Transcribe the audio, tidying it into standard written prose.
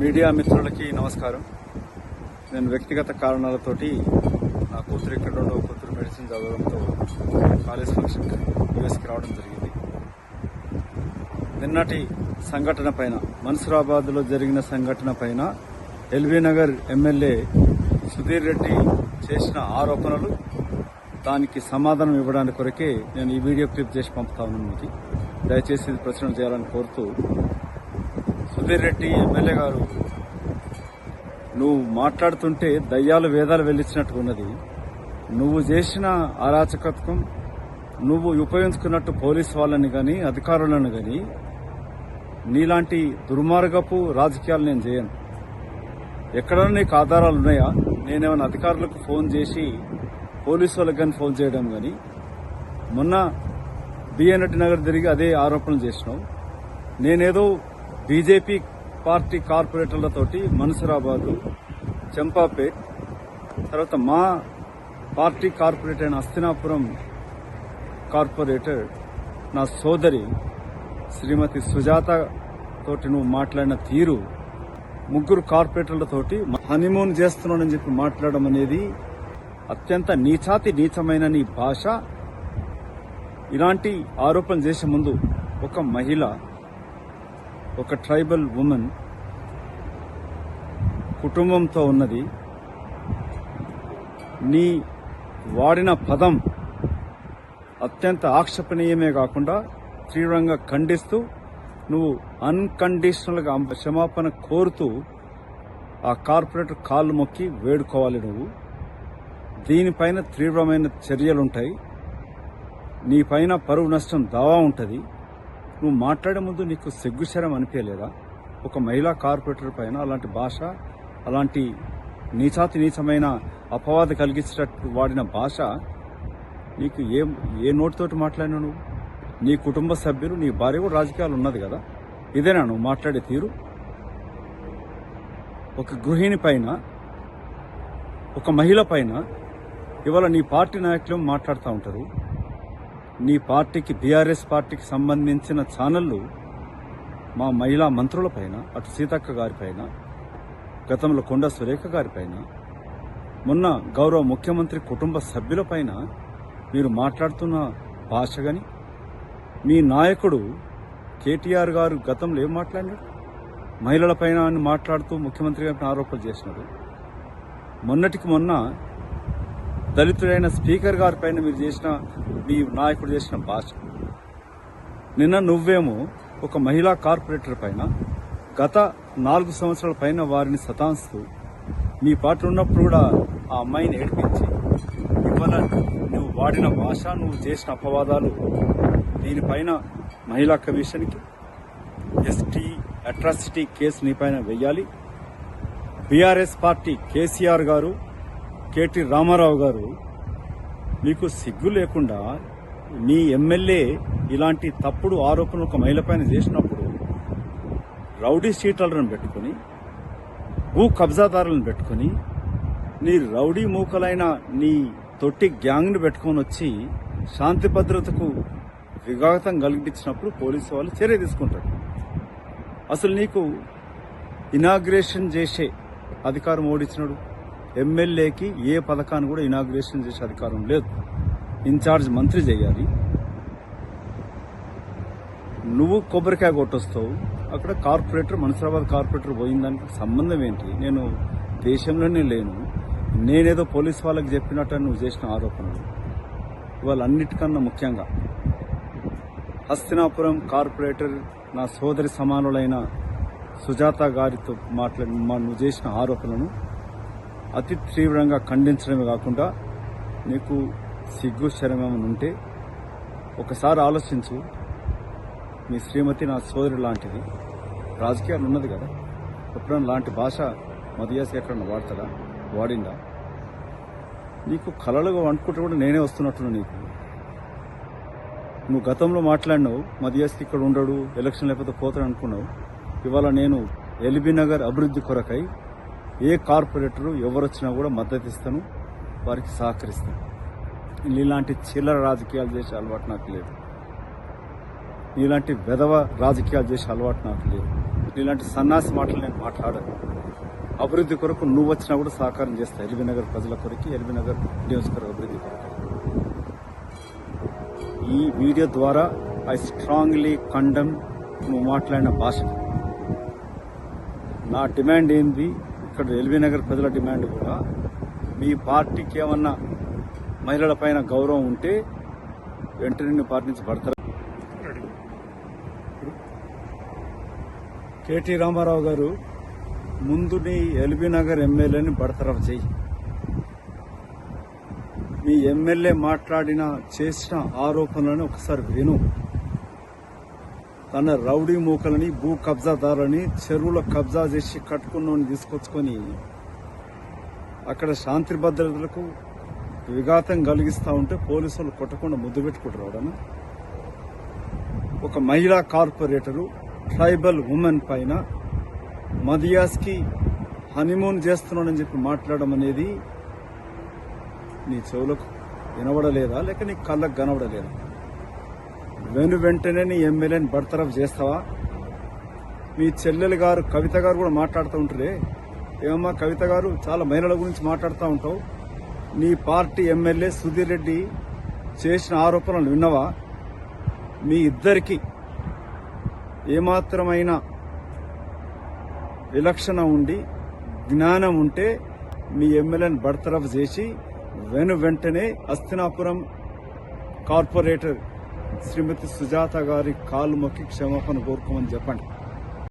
Media మిత్రులకి నమస్కారం. నేను వ్యక్తిగత కారణాలతోటి నా కూతురు ఇక్కడ రెండవ కూతురు మెడిసిన్ చదవడంతో కాలేజ్ ఫంక్షన్ యూఎస్కి రావడం జరిగింది. నిన్నటి సంఘటన పైన, మన్సూరాబాద్లో జరిగిన సంఘటన పైన ఎల్బీ నగర్ ఎమ్మెల్యే సుధీర్ రెడ్డి చేసిన ఆరోపణలు, దానికి సమాధానం ఇవ్వడానికి కొరకే నేను ఈ వీడియో క్లిప్ చేసి పంపుతా ఉన్నాను. మీకు దయచేసి ఇది ప్రచురణ చేయాలని కోరుతూ, సుధీర్ రెడ్డి ఎమ్మెల్యే గారు, నువ్వు మాట్లాడుతుంటే దయ్యాలు వేదాలు వెళ్లించినట్టుగా ఉన్నది. నువ్వు చేసిన అరాచకత్వం, నువ్వు ఉపయోగించుకున్నట్టు పోలీసు వాళ్ళని కానీ అధికారులను కానీ, నీలాంటి దుర్మార్గపు రాజకీయాలు నేను చేయను. ఎక్కడైనా నీకు ఆధారాలు ఉన్నాయా? నేనేమైనా అధికారులకు ఫోన్ చేసి పోలీసు వాళ్ళకి కానీ ఫోన్ చేయడం కానీ, మొన్న బిఎన్టీ నగర్ తిరిగి అదే ఆరోపణలు చేసినావు. నేనేదో బీజేపీ పార్టీ కార్పొరేటర్లతోటి మన్సూరాబాదు, చంపాపేట్, తర్వాత మా పార్టీ కార్పొరేటర్ అయిన హస్తినాపురం కార్పొరేటర్ నా సోదరి శ్రీమతి సుజాత తోటి నువ్వు మాట్లాడిన తీరు, ముగ్గురు కార్పొరేటర్లతోటి హనీమూన్ చేస్తున్నానని చెప్పి మాట్లాడడం అనేది అత్యంత నీచమైన నీ భాష. ఇలాంటి ఆరోపణలు చేసే ముందు ఒక మహిళ, ఒక ట్రైబల్ ఉమెన్ కుటుంబంతో ఉన్నది. నీ వాడిన పదం అత్యంత ఆక్షేపణీయమే కాకుండా తీవ్రంగా ఖండిస్తూ, నువ్వు అన్కండిషనల్గా క్షమాపణ కోరుతూ ఆ కార్పొరేటర్ కాళ్ళు మొక్కి వేడుకోవాలి. నువ్వు దీనిపైన తీవ్రమైన చర్యలుంటాయి. నీ పైన పరువు నష్టం దావా ఉంటుంది. నువ్వు మాట్లాడే ముందు నీకు సిగ్గుశరం అనిపించలేదా? ఒక మహిళా కార్పొరేటర్ పైన అలాంటి భాష, అలాంటి నీచమైన అపవాద కలిగించేటట్టు వాడిన భాష నీకు ఏ నోటితోటి మాట్లాడినా? నువ్వు, నీ కుటుంబ సభ్యులు, నీ భార్య కూడా రాజకీయాలు ఉన్నది కదా. ఇదేనా నువ్వు మాట్లాడే తీరు? ఒక గృహిణి పైన, ఒక మహిళ పైన ఇవాళ నీ పార్టీ నాయకులు మాట్లాడుతూ ఉంటారు. నీ పార్టీకి, బీఆర్ఎస్ పార్టీకి సంబంధించిన ఛానళ్లు మా మహిళా మంత్రుల పైన, అటు సీతక్క గారి పైన, గతంలో కొండ సురేఖ గారి పైన, మొన్న గౌరవ ముఖ్యమంత్రి కుటుంబ సభ్యుల పైన మీరు మాట్లాడుతున్న భాష గాని, మీ నాయకుడు కేటీఆర్ గారు గతంలో ఏం మాట్లాడినాడు? మహిళల పైన మాట్లాడుతూ ముఖ్యమంత్రి గారిపైన ఆరోపణలు చేసినాడు. మొన్నటికి మొన్న దళితుడైన స్పీకర్ గారి పైన మీరు చేసిన, మీ నాయకుడు చేసిన భాష. నిన్న నువ్వేమో ఒక మహిళా కార్పొరేటర్ పైన గత 4 సంవత్సరాల పైన వారిని సతాంస్తూ, మీ పార్టీ ఉన్నప్పుడు కూడా ఆ అమ్మాయిని ఏడిపించి, ఇవాళ నువ్వు వాడిన భాష, నువ్వు చేసిన అపవాదాలు, దీనిపైన మహిళా కమిషన్కి ఎస్టీ అట్రాసిటీ కేసు నీ పైన వెయ్యాలి. బీఆర్ఎస్ పార్టీ కేసీఆర్ గారు, కేటీ రామారావు గారు, మీకు సిగ్గు లేకుండా నీ ఎమ్మెల్యే ఇలాంటి తప్పుడు ఆరోపణలు ఒక మహిళ పైన చేసినప్పుడు రౌడీ షీటర్లను పెట్టుకుని, భూ కబ్జాదారులను పెట్టుకుని, నీ రౌడీ మూకలైన నీ తొట్టి గ్యాంగ్ను పెట్టుకుని వచ్చి శాంతి భద్రతకు విఘాతం కలిగించినప్పుడు పోలీసు వాళ్ళు చర్య తీసుకుంటారు. అసలు నీకు ఇనాగ్రేషన్ చేసే అధికారం ఓడించినాడు. ఎమ్మెల్యేకి ఏ పథకాన్ని కూడా ఇనాగ్రేషన్ చేసే అధికారం లేదు. ఇన్ఛార్జ్ మంత్రి చేయాలి. నువ్వు కొబ్బరికాయ కొట్టొస్తావు. అక్కడ కార్పొరేటర్, మన్సూరాబాద్ కార్పొరేటర్ పోయిందానికి సంబంధం ఏంటి? నేను దేశంలోనే లేను. నేనేదో పోలీసు వాళ్ళకి చెప్పినట్టు నువ్వు చేసిన ఆరోపణలు. ఇవాళ అన్నిటికన్నా ముఖ్యంగా హస్తినాపురం కార్పొరేటర్ నా సోదరి సమానులైన సుజాత గారితో నువ్వు చేసిన ఆరోపణలను అతి తీవ్రంగా ఖండించడమే కాకుండా, నీకు సిగ్గు శరమేమని ఉంటే ఒకసారి ఆలోచించు. మీ శ్రీమతి నా సోదరి లాంటిది, రాజకీయాలు ఉన్నది కదా. ఎప్పుడైనా లాంటి భాష మదియాసి ఎక్కడన్నా వాడతాడా? వాడిందా? నీకు కలలుగా వండుకుంటే కూడా నేనే వస్తున్నట్టున్నా. నీకు, నువ్వు గతంలో మాట్లాడినావు, మదియాసి ఇక్కడ ఉండడు, ఎలక్షన్ లేకపోతే పోతాడు అనుకున్నావు. ఇవాళ నేను ఎల్బీ నగర్ అభివృద్ధి కొరకై ఏ కార్పొరేటరు ఎవరొచ్చినా కూడా మద్దతు ఇస్తాను, వారికి సహకరిస్తాను. ఇలాంటి చిల్లర రాజకీయాలు చేసే అలవాటు నాకు లేదు. ఇలాంటి వెధవ రాజకీయాలు చేసే అలవాటు నాకు లేదు. ఇలాంటి సన్నాసి మాటలు నేను మాట్లాడను. అభివృద్ధి కొరకు నువ్వు వచ్చినా కూడా సహకారం చేస్తా. ఎల్బీ నగర్ ప్రజల కొరకు, ఎల్బీ నగర్ నియోజకవర్గ అభివృద్ధి కొరకు. ఈ వీడియో ద్వారా ఐ స్ట్రాంగ్లీ కండెమ్ నువ్వు మాట్లాడిన భాష. నా డిమాండ్ ఏంది, ఇక్కడ ఎల్బీ నగర్ ప్రజల డిమాండ్ కూడా, మీ పార్టీకి ఏమన్నా మహిళల పైన గౌరవం ఉంటే వెంటనే పార్టీ నుంచి పడతారు. కేటీ రామారావు గారు, ముందు నీ ఎల్బీ నగర్ ఎమ్మెల్యేని బడతరఫ్ చేయి. మీ ఎమ్మెల్యే మాట్లాడిన చేసిన ఆరోపణలను ఒకసారి విను. తన రౌడీ మూకలని, భూ కబ్జాదారులని, చెరువుల కబ్జా చేసి కట్టుకున్నోని తీసుకొచ్చుకొని అక్కడ శాంతి భద్రతలకు విఘాతం కలిగిస్తూ ఉంటే పోలీసులు కొట్టకుండా ముద్దు పెట్టుకుంటారు. ఒక మహిళా కార్పొరేటరు ట్రైబల్ ఉమెన్ పైన మదియాస్కి హనీమూన్ చేస్తున్నాడని చెప్పి మాట్లాడడం అనేది నీ చెవులకు వినబడలేదా, లేక నీ కళ్ళకు కనబడలేదా? వెంటనే నీ ఎమ్మెల్యేని బర్తరఫ్ చేస్తావా? మీ చెల్లెలు గారు కవిత గారు కూడా మాట్లాడుతూ ఉంటారే, ఏమమ్మా కవిత గారు, చాలా మహిళల గురించి మాట్లాడుతూ ఉంటావు. నీ పార్టీ ఎమ్మెల్యే సుధీర్ రెడ్డి చేసిన ఆరోపణలు విన్నవా? మీ ఇద్దరికి ఏమాత్రమైన విలక్షణ ఉండి జ్ఞానం ఉంటే మీ ఎమ్మెల్యేని బర్తరఫ్ చేసి వెంటనే హస్తినాపురం కార్పొరేటర్ శ్రీమతి సుజాత గారి కాలు మొక్కి క్షమాపణ కోరుకోమని చెప్పండి.